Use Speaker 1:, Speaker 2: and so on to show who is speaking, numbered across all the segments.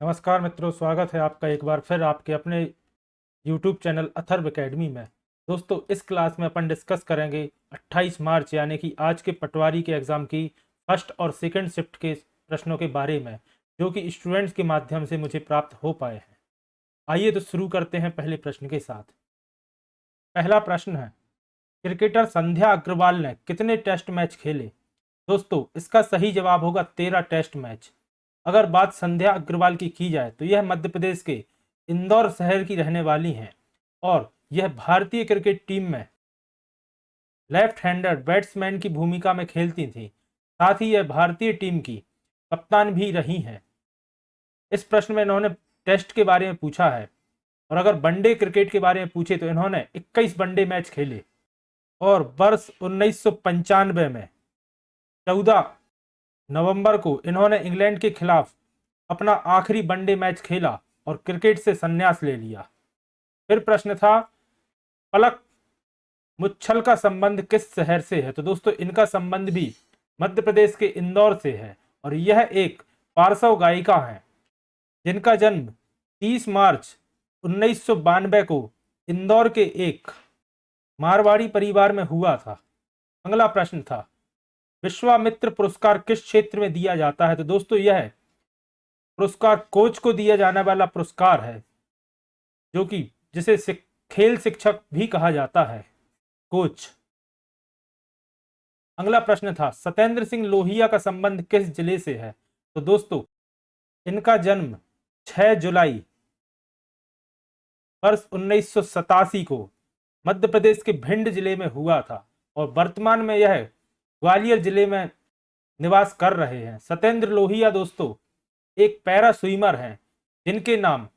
Speaker 1: नमस्कार मित्रों, स्वागत है आपका एक बार फिर आपके अपने YouTube चैनल अथर्व एकेडमी में। दोस्तों, इस क्लास में अपन डिस्कस करेंगे 28 मार्च यानी कि आज के पटवारी के एग्ज़ाम की फर्स्ट और सेकंड शिफ्ट के प्रश्नों के बारे में, जो कि स्टूडेंट्स के माध्यम से मुझे प्राप्त हो पाए हैं। आइए तो शुरू करते हैं पहले प्रश्न के साथ। पहला प्रश्न है, क्रिकेटर संध्या अग्रवाल ने कितने टेस्ट मैच खेले? दोस्तों, इसका सही जवाब होगा 13 टेस्ट मैच। अगर बात संध्या अग्रवाल की जाए तो यह मध्य प्रदेश के इंदौर शहर की रहने वाली हैं और यह भारतीय क्रिकेट टीम में लेफ्ट हैंडर बैट्समैन की भूमिका में खेलती थी। साथ ही यह भारतीय टीम की कप्तान भी रही हैं। इस प्रश्न में इन्होंने टेस्ट के बारे में पूछा है और अगर वनडे क्रिकेट के बारे में पूछे तो इन्होंने 21 वनडे मैच खेले और वर्ष 1995 में 14 नवंबर को इन्होंने इंग्लैंड के खिलाफ अपना आखिरी वनडे मैच खेला और क्रिकेट से संन्यास ले लिया। फिर प्रश्न था, पलक मुच्छल का संबंध किस शहर से है? तो दोस्तों, इनका संबंध भी मध्य प्रदेश के इंदौर से है और यह एक पार्श्व गायिका है जिनका जन्म 30 मार्च 1992 को इंदौर के एक मारवाड़ी परिवार में हुआ था। अगला प्रश्न था, विश्वामित्र पुरस्कार किस क्षेत्र में दिया जाता है? तो दोस्तों, यह पुरस्कार कोच को दिया जाने वाला पुरस्कार है, जो कि जिसे खेल शिक्षक भी कहा जाता है, कोच। अगला प्रश्न था, सत्येंद्र सिंह लोहिया का संबंध किस जिले से है? तो दोस्तों, इनका जन्म 6 जुलाई वर्ष 1987 को मध्य प्रदेश के भिंड जिले में हुआ था और वर्तमान में यह ग्वालियर जिले में निवास कर रहे हैं। सत्येंद्र लोहिया दोस्तों एक पैरा स्विमर हैं जिनके नाम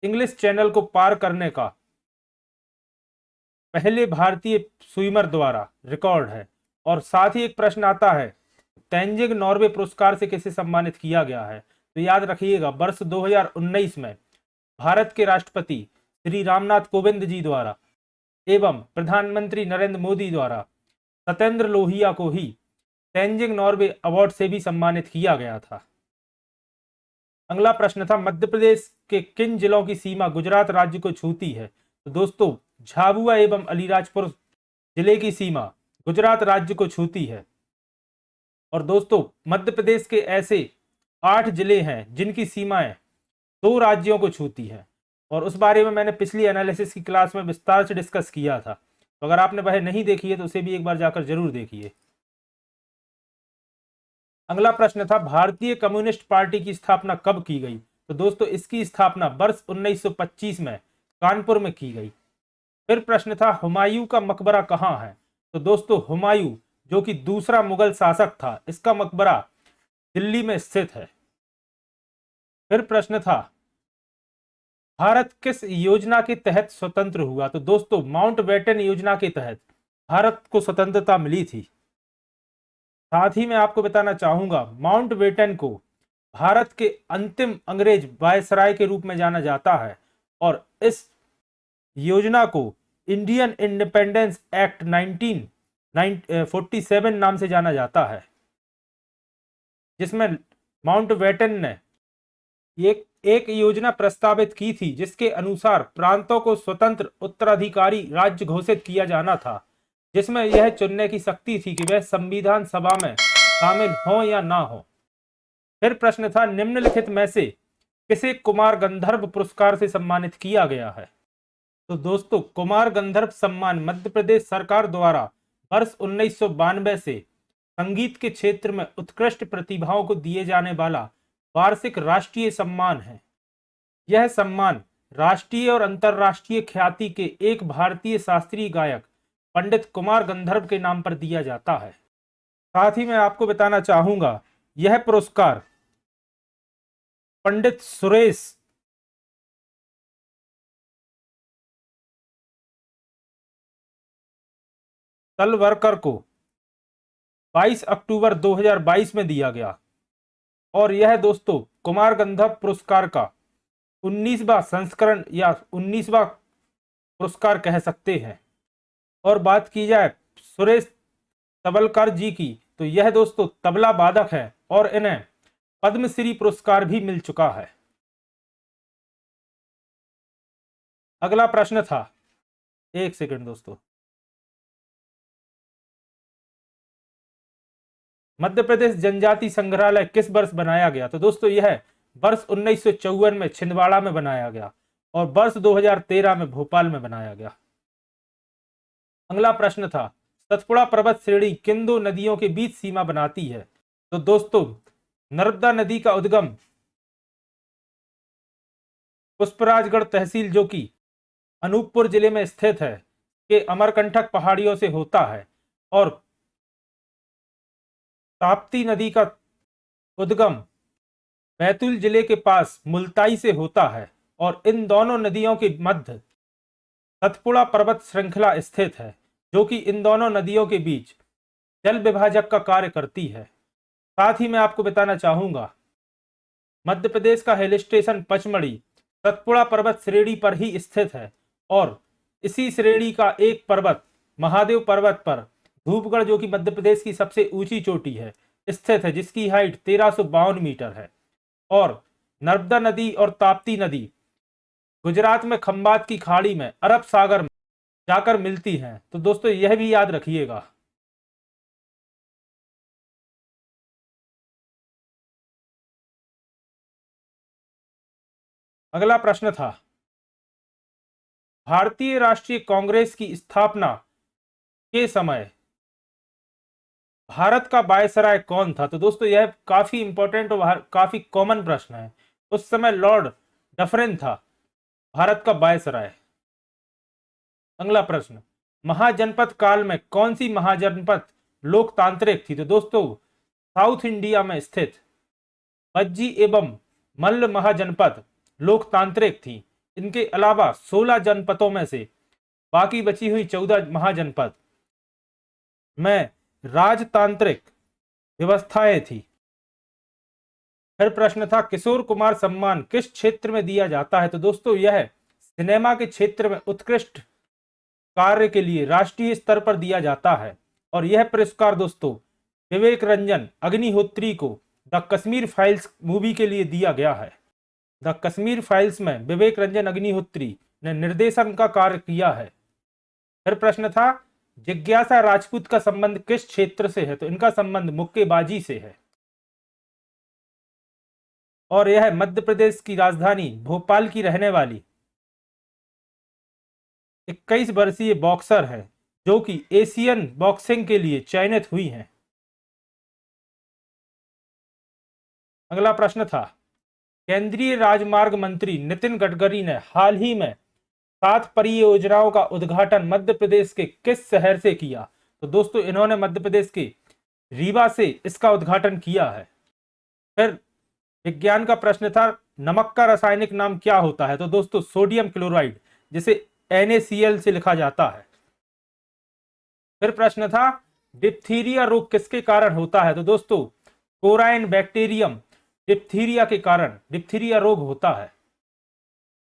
Speaker 1: इंग्लिश चैनल को पार करने का पहले भारतीय स्विमर द्वारा रिकॉर्ड है। और साथ ही एक प्रश्न आता है, तेंजिंग नॉर्वे पुरस्कार से किसे सम्मानित किया गया है? तो याद रखिएगा, वर्ष 2019 में भारत के राष्ट्रपति श्री रामनाथ कोविंद जी द्वारा एवं प्रधानमंत्री नरेंद्र मोदी द्वारा सत्येंद्र लोहिया को ही तेंजिंग नॉर्वे अवार्ड से भी सम्मानित किया गया था। अगला प्रश्न था, मध्य प्रदेश के किन जिलों की सीमा गुजरात राज्य को छूती है? तो दोस्तों, झाबुआ एवं अलीराजपुर जिले की सीमा गुजरात राज्य को छूती है। और दोस्तों, मध्य प्रदेश के ऐसे 8 जिले हैं जिनकी सीमाएं 2 राज्यों को छूती है और उस बारे में मैंने पिछली एनालिसिस की क्लास में विस्तार से डिस्कस किया था। तो अगर आपने वह नहीं देखी है तो उसे भी एक बार जाकर जरूर देखिए। अगला प्रश्न था, भारतीय कम्युनिस्ट पार्टी की स्थापना कब की गई? तो दोस्तों, इसकी स्थापना वर्ष 1925 में कानपुर में की गई। फिर प्रश्न था, हुमायूं का मकबरा कहाँ है? तो दोस्तों, हुमायूं जो कि दूसरा मुगल शासक था, इसका मकबरा दिल्ली में स्थित है। फिर प्रश्न था, भारत किस योजना के तहत स्वतंत्र हुआ? तो दोस्तों, माउंटबेटन योजना के तहत भारत को स्वतंत्रता मिली थी। साथ ही मैं आपको बताना चाहूंगा, माउंटबेटन को भारत के अंतिम अंग्रेज वायसराय के रूप में जाना जाता है और इस योजना को इंडियन इंडिपेंडेंस एक्ट 1947 नाम से जाना जाता है, जिसमें माउंटबेटन ने एक योजना प्रस्तावित की थी जिसके अनुसार प्रांतों को स्वतंत्र उत्तराधिकारी राज्य घोषित किया जाना था, जिसमें यह चुनने की शक्ति थी कि वह संविधान सभा में शामिल हो या ना हो। फिर प्रश्न था, निम्नलिखित में से किसे कुमार गंधर्व पुरस्कार से सम्मानित किया गया है? तो दोस्तों, कुमार गंधर्व सम्मान मध्य प्रदेश सरकार द्वारा वर्ष 1992 से संगीत के क्षेत्र में उत्कृष्ट प्रतिभाओं को दिए जाने वाला वार्षिक राष्ट्रीय सम्मान है। यह सम्मान राष्ट्रीय और अंतर्राष्ट्रीय ख्याति के एक भारतीय शास्त्रीय गायक पंडित कुमार गंधर्व के नाम पर दिया जाता है। साथ ही मैं आपको बताना चाहूंगा, यह पुरस्कार पंडित सुरेश तलवरकर को 22 अक्टूबर 2022 में दिया गया और यह दोस्तों कुमार गंधर्व पुरस्कार का 19वां संस्करण या 19वां पुरस्कार कह सकते हैं। और बात की जाए सुरेश तवलकर जी की, तो यह दोस्तों तबला वादक है और इन्हें पद्मश्री पुरस्कार भी मिल चुका है। अगला प्रश्न था, एक सेकंड दोस्तों, मध्य प्रदेश जनजाति संग्रहालय किस वर्ष बनाया गया? तो दोस्तों यह वर्ष 1954 में छिंदवाड़ा में बनाया गया और वर्ष 2013 में भोपाल में बनाया गया। अगला प्रश्न था, सतपुड़ा पर्वत श्रेणी किन दो नदियों के बीच सीमा बनाती है? तो दोस्तों नर्मदा नदी का उद्गम पुष्पराजगढ़ तहसील जो कि अनूपपुर जिले में स्थित है के अमरकंटक पहाड़ियों से होता है और ताप्ती नदी का उद्गम बैतूल जिले के पास मुल्ताई से होता है और इन दोनों नदियों के मध्य सतपुड़ा पर्वत श्रृंखला स्थित है जो कि इन दोनों नदियों के बीच जल विभाजक का कार्य करती है। साथ ही मैं आपको बताना चाहूंगा, मध्य प्रदेश का हिल स्टेशन पचमढ़ी सतपुड़ा पर्वत श्रेणी पर ही स्थित है और इसी श्रेणी का एक पर्वत महादेव पर्वत पर धूपगढ़ जो कि मध्य प्रदेश की सबसे ऊंची चोटी है स्थित है, जिसकी हाइट 1352 मीटर है। और नर्मदा नदी और ताप्ती नदी गुजरात में खंबात की खाड़ी में अरब सागर में जाकर मिलती हैं। तो दोस्तों यह भी याद रखिएगा। अगला प्रश्न था, भारतीय राष्ट्रीय कांग्रेस की स्थापना के समय भारत का वायसराय कौन था? तो दोस्तों यह काफी इंपॉर्टेंट और काफी कॉमन प्रश्न है। उस समय लॉर्ड डफरिन था भारत का वायसराय। अगला प्रश्न, महाजनपद काल में कौन सी महाजनपद लोकतांत्रिक थी? तो दोस्तों साउथ इंडिया में स्थित बज्जी एवं मल्ल महाजनपद लोकतांत्रिक थी। इनके अलावा 16 जनपदों में से बाकी बची हुई 14 महाजनपद में राजतांत्रिक व्यवस्थाएं थी। फिर प्रश्न था, किशोर कुमार सम्मान किस क्षेत्र में दिया जाता है? तो दोस्तों यह सिनेमा के क्षेत्र में उत्कृष्ट कार्य के लिए राष्ट्रीय स्तर पर दिया जाता है और यह पुरस्कार दोस्तों विवेक रंजन अग्निहोत्री को द कश्मीर फाइल्स मूवी के लिए दिया गया है। द कश्मीर फाइल्स में विवेक रंजन अग्निहोत्री ने निर्देशन का कार्य किया है। फिर प्रश्न था, जिज्ञासा राजपूत का संबंध किस क्षेत्र से है? तो इनका संबंध मुक्केबाजी से है और यह मध्य प्रदेश की राजधानी भोपाल की रहने वाली 21 वर्षीय बॉक्सर है जो कि एशियन बॉक्सिंग के लिए चयनित हुई हैं। अगला प्रश्न था, केंद्रीय राजमार्ग मंत्री नितिन गडकरी ने हाल ही में 7 परियोजनाओं का उद्घाटन मध्य प्रदेश के किस शहर से किया? तो दोस्तों इन्होंने मध्य प्रदेश के रीवा से इसका उद्घाटन किया है। फिर विज्ञान का प्रश्न था, नमक का रासायनिक नाम क्या होता है? तो दोस्तों सोडियम क्लोराइड, जिसे NaCl से लिखा जाता है। फिर प्रश्न था, डिप्थीरिया रोग किसके कारण होता है? तो दोस्तों कोराइन बैक्टीरियम डिप्थीरिया के कारण डिप्थीरिया रोग होता है।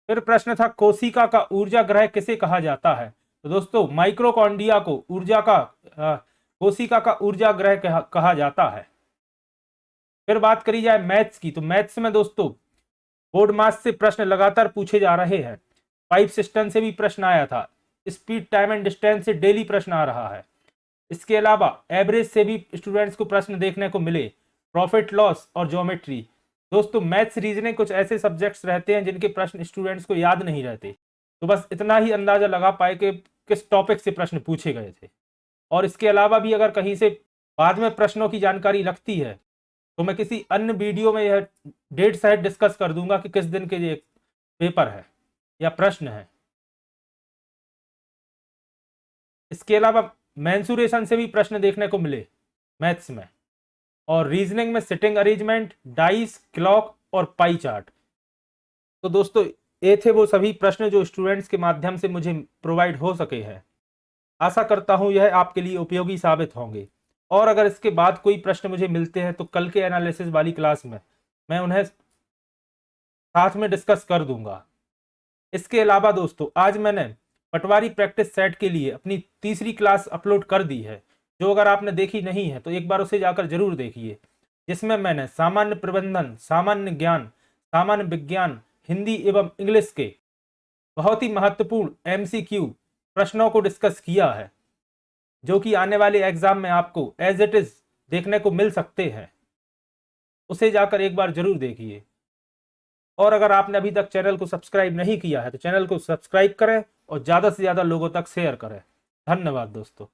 Speaker 1: फिर प्रश्न था, कोशिका का ऊर्जा ग्रह किसे कहा जाता है? तो दोस्तों माइक्रोकॉन्ड्रिया को कोशिका का ऊर्जा ग्रह कहा जाता है। फिर बात करी जाए मैथ्स की, तो मैथ्स में दोस्तों बोर्ड मास से प्रश्न लगातार पूछे जा रहे हैं। पाइप सिस्टम से भी प्रश्न आया था, स्पीड टाइम एंड डिस्टेंस से डेली प्रश्न आ रहा है। इसके अलावा एवरेज से भी स्टूडेंट्स को प्रश्न देखने को मिले, प्रॉफिट लॉस और ज्योमेट्री। दोस्तों मैथ्स रीजनिंग कुछ ऐसे सब्जेक्ट्स रहते हैं जिनके प्रश्न स्टूडेंट्स को याद नहीं रहते, तो बस इतना ही अंदाजा लगा पाए कि किस टॉपिक से प्रश्न पूछे गए थे। और इसके अलावा भी अगर कहीं से बाद में प्रश्नों की जानकारी लगती है तो मैं किसी अन्य वीडियो में यह डेट सहित डिस्कस कर दूंगा कि किस दिन के ये पेपर है या प्रश्न है। इसके अलावा मेंसुरेशन से भी प्रश्न देखने को मिले मैथ्स में, और रीजनिंग में सिटिंग अरेंजमेंट, डाइस, क्लॉक और पाई चार्ट। तो दोस्तों ये थे वो सभी प्रश्न जो स्टूडेंट्स के माध्यम से मुझे प्रोवाइड हो सके हैं। आशा करता हूँ यह आपके लिए उपयोगी साबित होंगे, और अगर इसके बाद कोई प्रश्न मुझे मिलते हैं तो कल के एनालिसिस वाली क्लास में मैं उन्हें साथ में डिस्कस कर दूंगा। इसके अलावा दोस्तों आज मैंने पटवारी प्रैक्टिस सेट के लिए अपनी तीसरी क्लास अपलोड कर दी है, जो अगर आपने देखी नहीं है तो एक बार उसे जाकर जरूर देखिए, जिसमें मैंने सामान्य प्रबंधन, सामान्य ज्ञान, सामान्य विज्ञान, हिंदी एवं इंग्लिश के बहुत ही महत्वपूर्ण MCQ प्रश्नों को डिस्कस किया है, जो कि आने वाले एग्जाम में आपको एज इट इज देखने को मिल सकते हैं। उसे जाकर एक बार जरूर देखिए। और अगर आपने अभी तक चैनल को सब्सक्राइब नहीं किया है तो चैनल को सब्सक्राइब करें और ज़्यादा से ज़्यादा लोगों तक शेयर करें। धन्यवाद दोस्तों।